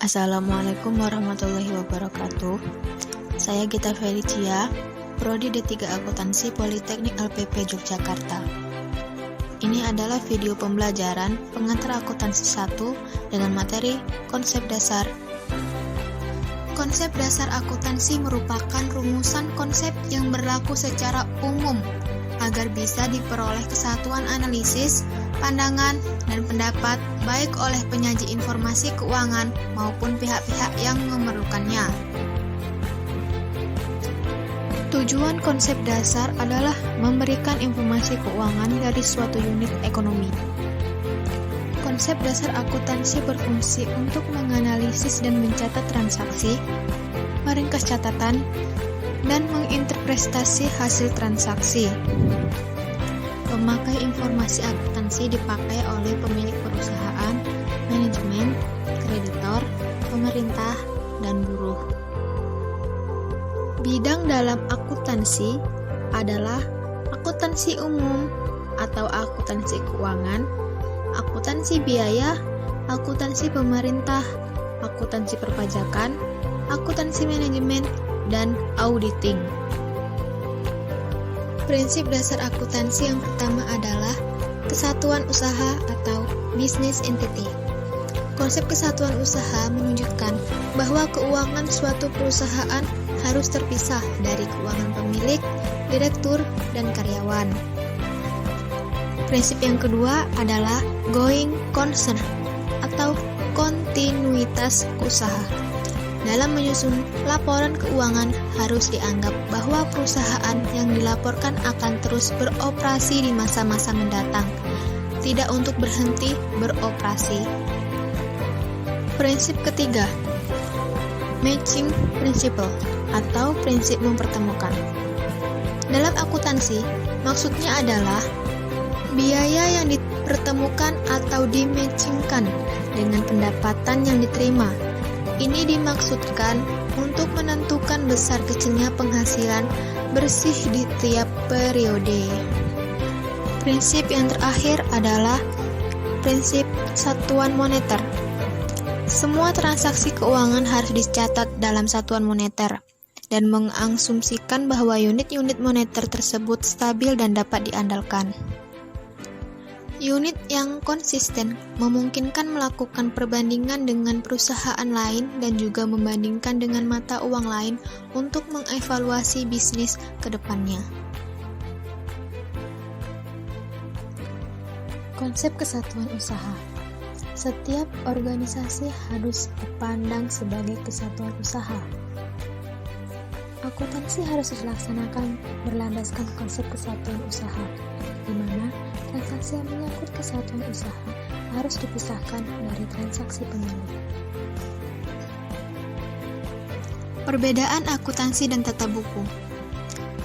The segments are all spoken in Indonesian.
Assalamualaikum warahmatullahi wabarakatuh. Saya Gita Felicia, Prodi D3 Akuntansi Politeknik LPP Yogyakarta. Ini adalah video pembelajaran pengantar akuntansi 1 dengan materi konsep dasar. Konsep dasar akuntansi merupakan rumusan konsep yang berlaku secara umum agar bisa diperoleh kesatuan analisis, pandangan, dan pendapat baik oleh penyaji informasi keuangan maupun pihak-pihak yang memerlukannya. Tujuan konsep dasar adalah memberikan informasi keuangan dari suatu unit ekonomi. Konsep dasar akuntansi berfungsi untuk menganalisis dan mencatat transaksi, meringkas catatan, dan menginterpretasi hasil transaksi. Pemakai informasi akuntansi dipakai oleh pemilik perusahaan, manajemen, kreditor, pemerintah, dan buruh. Bidang dalam akuntansi adalah akuntansi umum atau akuntansi keuangan, akuntansi biaya, akuntansi pemerintah, akuntansi perpajakan, akuntansi manajemen, dan auditing. Prinsip dasar akuntansi yang pertama adalah kesatuan usaha atau business entity. Konsep kesatuan usaha menunjukkan bahwa keuangan suatu perusahaan harus terpisah dari keuangan pemilik, direktur, dan karyawan. Prinsip yang kedua adalah going concern atau kontinuitas usaha. Dalam menyusun laporan keuangan harus dianggap bahwa perusahaan yang dilaporkan akan terus beroperasi di masa-masa mendatang, tidak untuk berhenti beroperasi. Prinsip ketiga, matching principle atau prinsip mempertemukan. Dalam akuntansi, maksudnya adalah biaya yang dipertemukan atau dimatchingkan dengan pendapatan yang diterima. Ini dimaksudkan untuk menentukan besar kecilnya penghasilan bersih di tiap periode. Prinsip yang terakhir adalah prinsip satuan moneter. Semua transaksi keuangan harus dicatat dalam satuan moneter dan mengasumsikan bahwa unit-unit moneter tersebut stabil dan dapat diandalkan. Unit yang konsisten memungkinkan melakukan perbandingan dengan perusahaan lain dan juga membandingkan dengan mata uang lain untuk mengevaluasi bisnis ke depannya. Konsep kesatuan usaha. Setiap organisasi harus dipandang sebagai kesatuan usaha. Akuntansi harus dilaksanakan berlandaskan konsep kesatuan usaha, di mana transaksi yang menyangkut kesatuan usaha harus dipisahkan dari transaksi pemilik. Perbedaan akuntansi dan tata buku.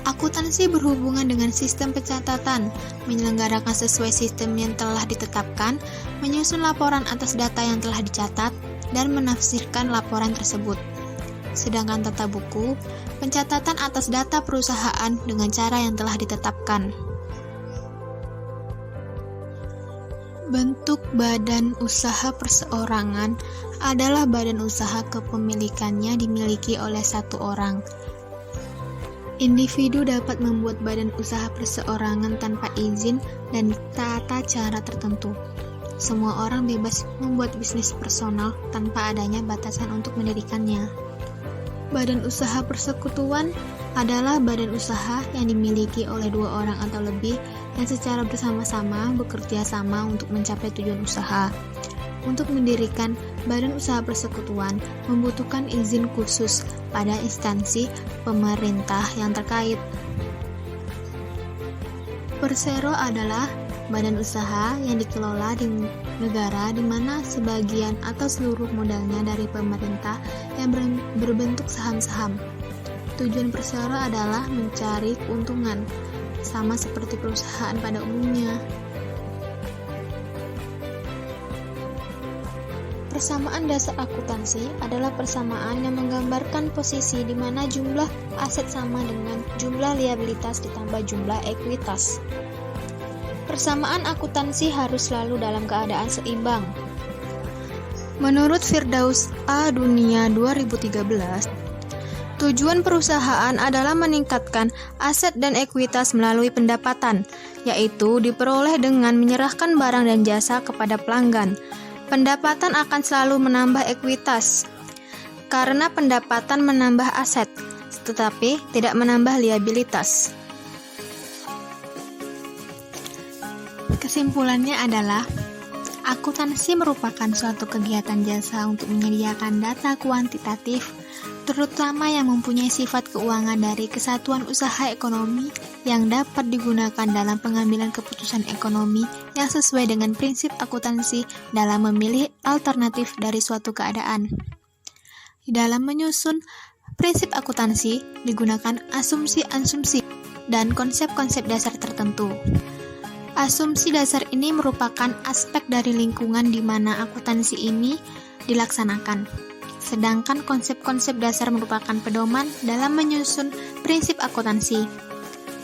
Akuntansi berhubungan dengan sistem pencatatan, menyelenggarakan sesuai sistem yang telah ditetapkan, menyusun laporan atas data yang telah dicatat, dan menafsirkan laporan tersebut. Sedangkan tata buku, pencatatan atas data perusahaan dengan cara yang telah ditetapkan. Bentuk badan usaha perseorangan adalah badan usaha kepemilikannya dimiliki oleh satu orang. Individu dapat membuat badan usaha perseorangan tanpa izin dan tata cara tertentu. Semua orang bebas membuat bisnis personal tanpa adanya batasan untuk mendirikannya. Badan usaha persekutuan adalah badan usaha yang dimiliki oleh dua orang atau lebih yang secara bersama-sama bekerja sama untuk mencapai tujuan usaha. Untuk mendirikan badan usaha persekutuan membutuhkan izin khusus pada instansi pemerintah yang terkait. Persero adalah badan usaha yang dikelola di negara di mana sebagian atau seluruh modalnya dari pemerintah yang berbentuk saham-saham. Tujuan persero adalah mencari keuntungan, sama seperti perusahaan pada umumnya. Persamaan dasar akuntansi adalah persamaan yang menggambarkan posisi di mana jumlah aset sama dengan jumlah liabilitas ditambah jumlah ekuitas. Persamaan akuntansi harus selalu dalam keadaan seimbang. Menurut Firdaus A Dunia 2013, tujuan perusahaan adalah meningkatkan aset dan ekuitas melalui pendapatan, yaitu diperoleh dengan menyerahkan barang dan jasa kepada pelanggan. Pendapatan akan selalu menambah ekuitas, karena pendapatan menambah aset, tetapi tidak menambah liabilitas. Kesimpulannya adalah, akuntansi merupakan suatu kegiatan jasa untuk menyediakan data kuantitatif, terutama yang mempunyai sifat keuangan dari kesatuan usaha ekonomi yang dapat digunakan dalam pengambilan keputusan ekonomi yang sesuai dengan prinsip akuntansi dalam memilih alternatif dari suatu keadaan. Dalam menyusun prinsip akuntansi, digunakan asumsi-asumsi dan konsep-konsep dasar tertentu. Asumsi dasar ini merupakan aspek dari lingkungan di mana akuntansi ini dilaksanakan. Sedangkan konsep-konsep dasar merupakan pedoman dalam menyusun prinsip akuntansi.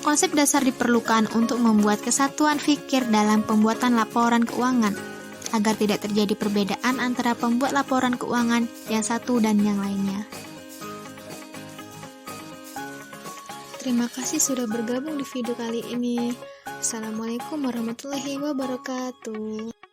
Konsep dasar diperlukan untuk membuat kesatuan fikir dalam pembuatan laporan keuangan, agar tidak terjadi perbedaan antara pembuat laporan keuangan yang satu dan yang lainnya. Terima kasih sudah bergabung di video kali ini. Assalamualaikum warahmatullahi wabarakatuh.